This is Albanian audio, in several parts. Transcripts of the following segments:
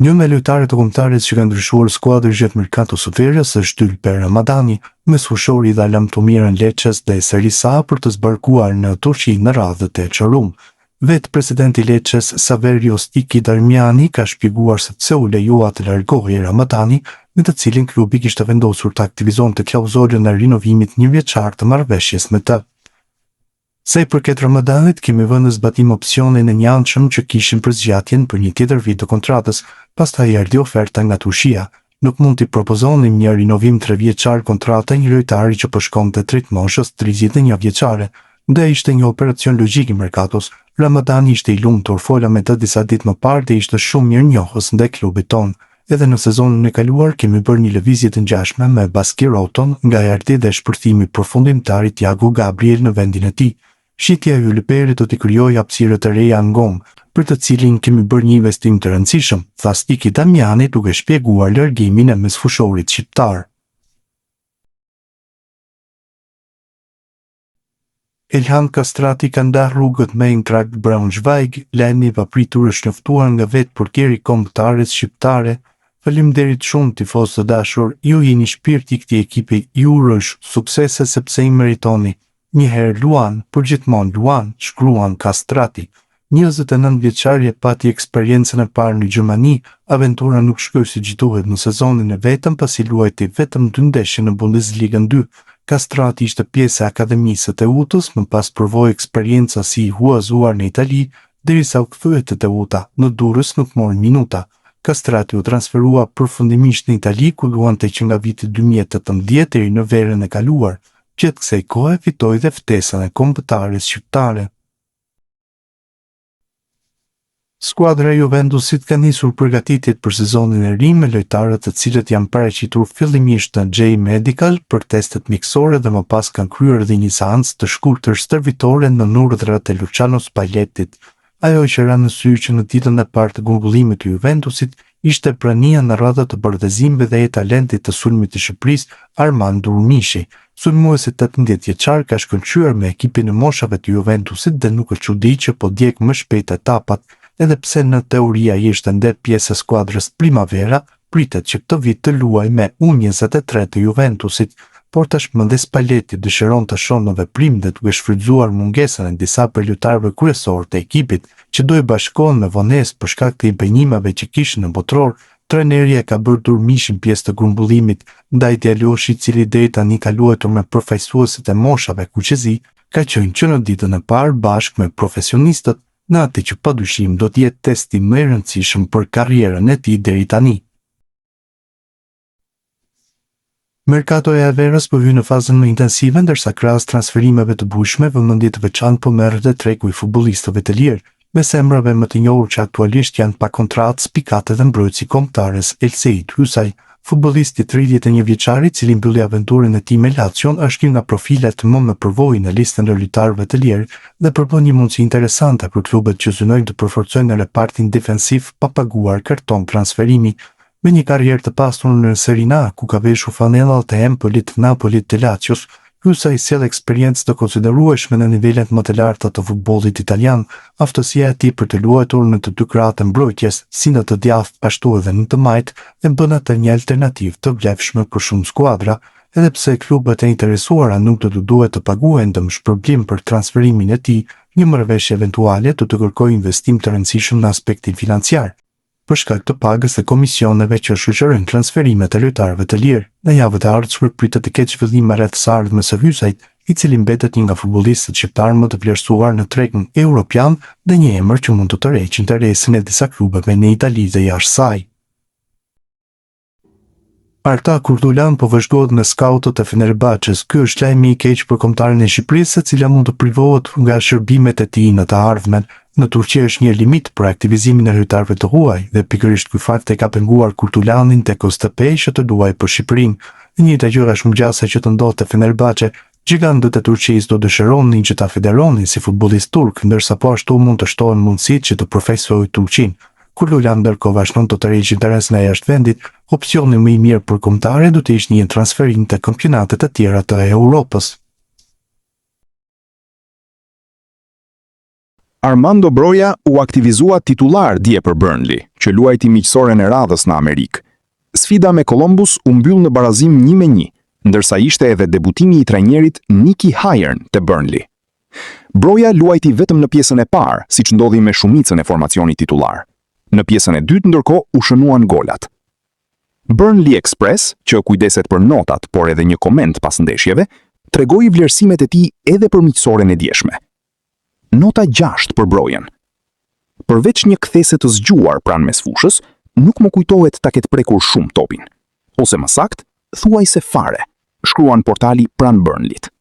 Një me lojtarët e kombëtarës që kanë ndryshuar skuadrë gjatë merkatos së verës është Ylper Ramadani, mesfushori dhe Alam Tomirën Lecces dhe Serisa për të zbarkuar në Turqi në radhët e Çorum. Vetë presidenti Lecces Saverios Iki Darmiani ka shpjeguar se pse u lejua të largohej Ramadani, me të cilin klubi kishte vendosur të aktivizonte klauzolën e rinovimit një vjeçar të marrëveshjes me të. Sa i përket Ramadanit, kemi vënë në zbatim opsionin e njëanshëm që kishim për zgjatjen për një tjetër vit të kontratës, pastaj erdhi oferta nga Turqia. Nuk mund t'i propozonim një rinovim 3 vjeçar kontrate një lojtari që po shkonte drejt moshës 31 vjeçare. Dhe ishte një operacion logjik i merkatos. Ramadani ishte i lumtur, fola me të disa ditë më parë dhe ishte shumë mirënjohës ndaj klubit ton. Edhe në sezonin e kaluar kemi bërë një lëvizje të ngjashme me Baskiroton, nga erdhi dhe shpërthimi përfundimtar i Thiago Gabriel në vendin e tij. Shitja e Ylperit do t'i krijojë hapësirë të reja në Ngom, për të cilin kemi bërë një investim të rëndësishëm, tha Stiki Damiani duke shpjeguar largimin e mesfushorit shqiptar. Elhan Kastrati ka ndarë rrugët me Eintracht Braunschweig, lajmi i papritur është njoftuar nga vetë portieri i kombëtares shqiptare. Faleminderit shumë tifozë të dashur, ju jeni shpirti i këtij ekipi, ju uroj suksese sepse i meritoni. Një herë luan, për gjithmonë luan, shkruan Kastrati. 29 vjeçari pati eksperiencën e parë në Gjermani, aventura nuk shkoi si duhet në sezonin e vetëm pasi luajti vetëm 2 ndeshje në Bundesligën 2. Kastrati ishte pjesë e akademisë të Teutës, më pas provoi eksperjenca si i huazuar në Itali, derisa u kthye te Teuta. Në Durrës nuk mori minuta. Kastrati u transferua përfundimisht në Itali, ku luante që nga viti 2018 deri në verën e kaluar. Gjatë kësaj kohe fitoi dhe ftesën e kombëtares shqiptare. Skuadra e Juventusit ka nisur përgatitjet për sezonin e ri me lojtarët të cilët janë paraqitur fillimisht në J Medical për testet mjekësore dhe më pas kanë kryer edhe një seancë të shkurtër stërvitore në urdhrat e Luciano Spallettit. Ajo që ra në sy që në ditën e parë të grumbullimit të Juventusit ishte prania në radhët të bardhëzimeve dhe e talentit të sulmit të Shqipërisë Armand Durmishi. Sulmuesi 18 vjeçar ka shkëlqyer me ekipin e moshave të Juventusit dhe nuk është çudi që po djeg më shpejt etapat. Edhe pse në teoria ishte nder pjesë e skuadrës Primavera, pritet që këtë vit të luaj me U23 të Juventusit, por tashmë dhe Spalletti dëshiron të shohë në veprim dhe duke shfrytzuar mungesën e disa prej lojtarëve kryesorë të ekipit, që do i bashkohen me vonesë për shkak të impenjimeve që kishin në botror. Trajneri e ka bërë Durmishin pjesë të grumbullimit, ndaj djaloshi i cili deri tani ka luajtur me përfaqësuesit e moshave kuqezi, ka qenë që në ditën e parë bashkë me profesionistët, në atë që padyshim do të jetë testi më i rëndësishëm për karrierën e tij deri tani. Merkatoja e verës po hyn në fazën më intensive, ndërsa krahas transferimeve të bujshme, vëmendje të veçantë po merret dhe treku i futbollistëve të lirë, me semrave më të njohur që aktualisht janë pa kontratë spikate dhe mbrojtësi kombëtares El Seid Hysaj. Futbollisti 31 vjeçari, i cili mbylli aventurën e tij me Lazio, është një nga profilet më me përvojë në listën e lojtarëve të lirë dhe përbën një mundësi interesante për klubet që synojnë të përforcojnë në repartin defensiv pa paguar karton transferimi. Me një karrierë të pasur në Serie A, ku ka veshur fanellat e Empolit, Napolit të Lazios, Hysaj sjell eksperiencë të konsiderueshme në nivelet më të larta të futbollit italian. Aftësia e tij për të luajtur në të dy krahat e mbrojtjes, si në të djathtë ashtu edhe në të majtë, e bën atë një alternativë të vlefshme për shumë skuadra, edhe pse klubet e interesuara nuk do të duhet të paguajnë dëmshpërblim për transferimin e tij, një marrëveshje eventuale do të kërkojë investim të rëndësishëm në aspektin financiar, për shkak të pagës dhe komisioneve që shoqërojnë transferimet e lojtarëve të lirë. Në javët e ardhshme pritet të ketë zhvillime rreth së ardhmes së Hysajt, i cili mbetet një nga futbollistët shqiptar më të vlerësuar në tregun evropian dhe një emër që mund të tërheqë interesin e disa klubeve në Itali dhe jashtë saj. Arta Kurdulan po vazhdohet me skautët e Fenerbahçes. Ky është lajmi i keq për kombëtarin e Shqipërisë, e cila mund të privohet nga shërbimet e tij në të ardhmen. Në Turqi është një limit për aktivizimin e lojtarëve të huaj dhe pikërisht ky fakt e ka penguar Kurtulanin tek Oztepeji që të luajë për Shqipërinë. Një njëjtë gjë është mungjase që të ndodhte Fenerbahçe. Gjigantët e Turqisë do dëshironin që ta federonin si futbollist turk, ndërsa po ashtu mund të shtohen mundësitë që të përfaqësojë Turqinë. Kurtulan ndërkohë vazhdon të tërheqë interes në jashtë vendit. Opsioni më i mirë për kombëtare do të ishte një transferim te kampionatet e tjera të Europës. Armando Broja u aktivizua titular dje për Burnley, që luajti miqësoren e radhës në Amerikë. Sfida me Columbus u mbyll në barazim 1-1, ndërsa ishte edhe debutimi i trajnerit Nicky Hayern te Burnley. Broja luajti vetëm në pjesën e parë, siç ndodhi me shumicën e formacionit titular. Në pjesën e dytë ndërkohë u shënuan golat. Burnley Express, që kujdeset për notat, por edhe një koment pas ndeshjeve, tregoi vlerësimet e tij edhe për miqësoren e djeshme. Nota 6 për Brojen. Përveç një kthese të zgjuar pranë mesfushës, nuk më kujtohet ta ketë prekur shumë topin. Ose më sakt, thuajse fare, shkruan portali pranë Burnleyt.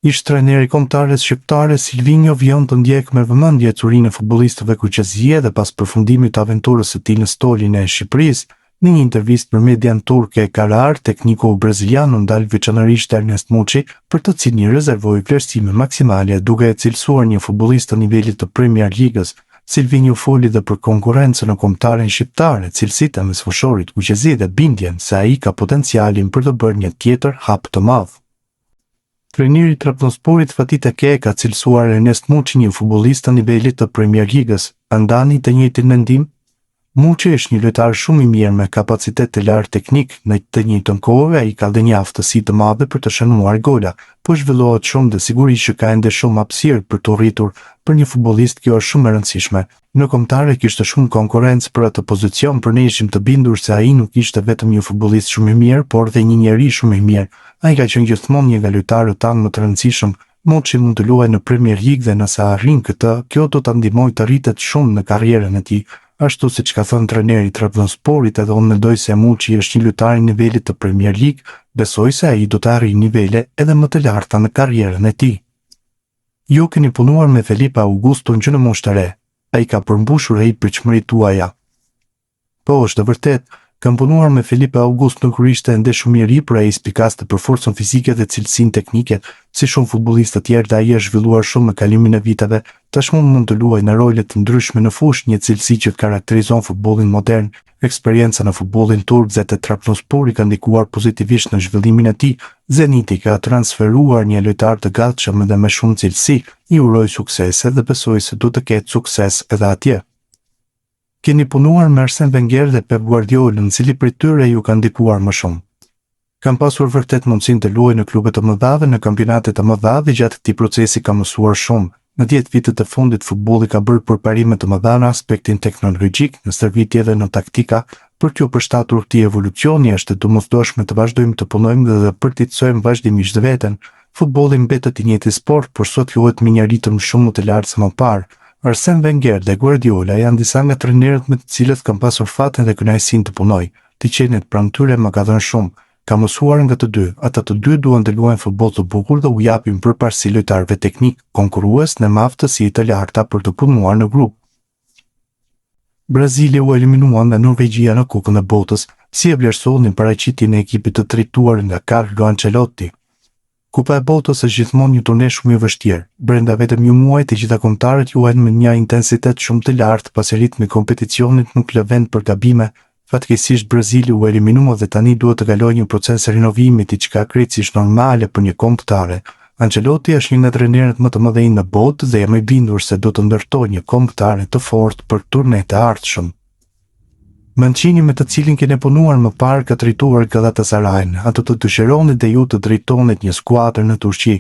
Ish trajneri kombëtarës shqiptare Silvinho vjen të ndjek me vëmendje ecurinë e futbollistëve kuqezie dhe pas përfundimit të aventurës së tij në stolin e Shqipërisë. Në një intervistë për median turke Karar, tekniku brazilian ndal veçanërisht Ernest Muçi, për të cilin rezervoi vlerësime maksimale duke e cilësuar një futbollist të nivelit të Premier Ligës. Silvinho foli dhe për konkurrencën në kombëtaren shqiptare, cilësitë e mesfushorit kuqezi dhe bindjen se ai ka potencialin për të bërë një tjetër hap të madh. Trajneri i Trabzonsporit Fatih Tekke ka cilësuar Ernest Muçi një futbollist të nivelit të Premier Ligës. Andani të njëjtin mendim? Muçi është një lojtar shumë i mirë me kapacitet të lartë teknik, në të njëjtën kohë ai ka dhe një aftësi të madhe për të shënuar gola, po zhvillohet shumë dhe sigurisht që ka ende shumë hapësirë për të rritur. Për një futbollist kjo është shumë e rëndësishme. Në kombëtare kishte shumë konkurrencë për atë pozicion, por ne ishim të bindur se ai nuk ishte vetëm një futbollist shumë i mirë, por dhe një njerëz shumë i mirë. Ai ka qenë gjithmonë një nga lojtarët tanë më të rëndësishëm. Muçi mund të luajë në Premier League dhe nëse arrin këtë, kjo do ta ndihmojë të rritet shumë në karrierën e tij. Ashtu siç ka thënë trajneri i Trabzonsporit, edhe unë mendoj se Muçi është një lojtar i nivelit të Premier League, besoj se ai do të arrijë nivele edhe më të larta në karrierën e tij. Ju keni punuar me Felipe Augusto që në moshë të re. Ai ka përmbushur pritshmëritë tuaja. Po, është vërtet, kam punuar me Felipe Augusto kur ishte ende shumë i ri, por ai spikaste për forcën fizike dhe cilësinë teknike, si shumë futbollistë të tjerë, dhe ai është zhvilluar shumë me kalimin e viteve. Tashmë mund të luajë në role të ndryshme në fushë, një cilësi që karakterizon futbollin modern. Eksperjenca në futbollin turk dhe te Trabzonspori ka ndikuar pozitivisht në zhvillimin e tij. Zeniti ka transferuar një lojtar të gatshëm dhe me shumë cilësi. I uroj suksese dhe besoj se do të ketë sukses edhe atje. Keni punuar me Arsene Wenger dhe Pep Guardiola, në cili prej tyre ju ka ndikuar më shumë? Kam pasur vërtet mundësinë të luaj në klube të mëdha dhe në kampionate të mëdha dhe gjatë këtij procesi kam mësuar shumë. Në 10 vitet e fundit futbolli ka bërë përparime të mëdha në aspektin teknologjik, në stërvitje dhe në taktika. Për t'ju përshtatur këtij evolucioni është e domosdoshme të vazhdojmë të punojmë dhe përticojmë vazhdimisht veten. Futbolli mbetet i njëjti sport, por sot luhet me një ritëm shumë të lartë se më parë. Arsene Wenger dhe Guardiola janë disa nga trajnerët me të cilët kam pasur fatin dhe kënaqësinë të punoj. Të qenit pranë tyre më ka dhënë shumë. Ka mësuar nga të dy. Ata të dy duan të luajnë futboll të bukur dhe u japin përparësi lojtarëve teknik, konkurrues në aftësi të larta për të punuar në grup. Brazili u eliminua nga Norvegjia në Kupën e Botës, si e vlerësonin paraqitjen e ekipit të drejtuar nga Carlo Ancelotti. Kupa e Botës është gjithmonë një turne shumë i vështirë. Brenda vetëm një muaji të gjitha kombëtarët luajnë me një intensitet shumë të lartë, pasi ritmi i kompeticionit nuk lë vend për gabime. Fatkeqësisht Brazili u eliminua dhe tani duhet të kalojë një proces rinovimi, diçka krejtësisht normale për një kombëtare. Ancelotti është një nga trajnerët më të mëdhenj në botë dhe jam i bindur se do të ndërtojë një kombëtare të fortë për turnet e ardhshëm. Mancini, me të cilin keni punuar më parë, ka drejtuar Galatasaray'n. Ato të dëshironi dhe ju të drejtonit një skuadër në Turqi.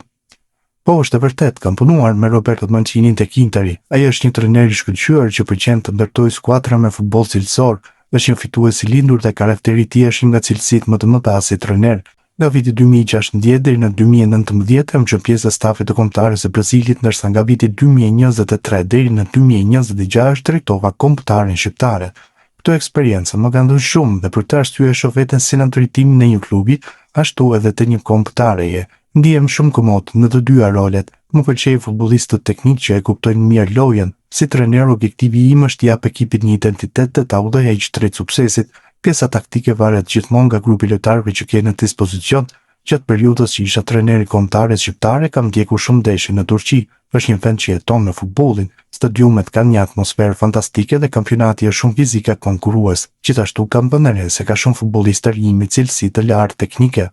Po, është e vërtet, kam punuar me Roberto Mancinin tek Interi. Ai është një trajner i shkëlqyer që pëlqen të ndërtojë skuadra me futboll cilësor. Është një fitues i lindur dhe karakteri i tij është një nga cilësitë më të mëdha si trajner. Nga viti 2016 deri në 2019 kam qenë pjesë e stafit të kombëtarës së Brazilit, ndërsa nga viti 2023 deri në 2026 drejtova kombëtaren shqiptare. Këto eksperiencë më kanë dhënë shumë dhe për të arsye shoh veten si në drejtimin e një klubi, ashtu edhe të një kombëtareje. Ndihem shumë komod në të dyja rolet. Më pëlqejnë futbollistët teknik që e kuptojnë mirë lojën. Si trajner, objektivi im është t'i jap ekipit një identitet dhe ta udhëhej drejt suksesit. Pjesa taktike varet gjithmonë nga grupi lojtarëve që ke në dispozicion. Gjatë periudhës që isha trajner i kombëtares shqiptare, kam ndjekur shumë ndeshje në Turqi. Është një vend që jeton në futbollin. Stadiumet kanë një atmosferë fantastike dhe kampionati është shumë fizik e konkurrues. Gjithashtu kam vënë re se ka shumë futbollistë të rinj me cilësi të lartë teknike.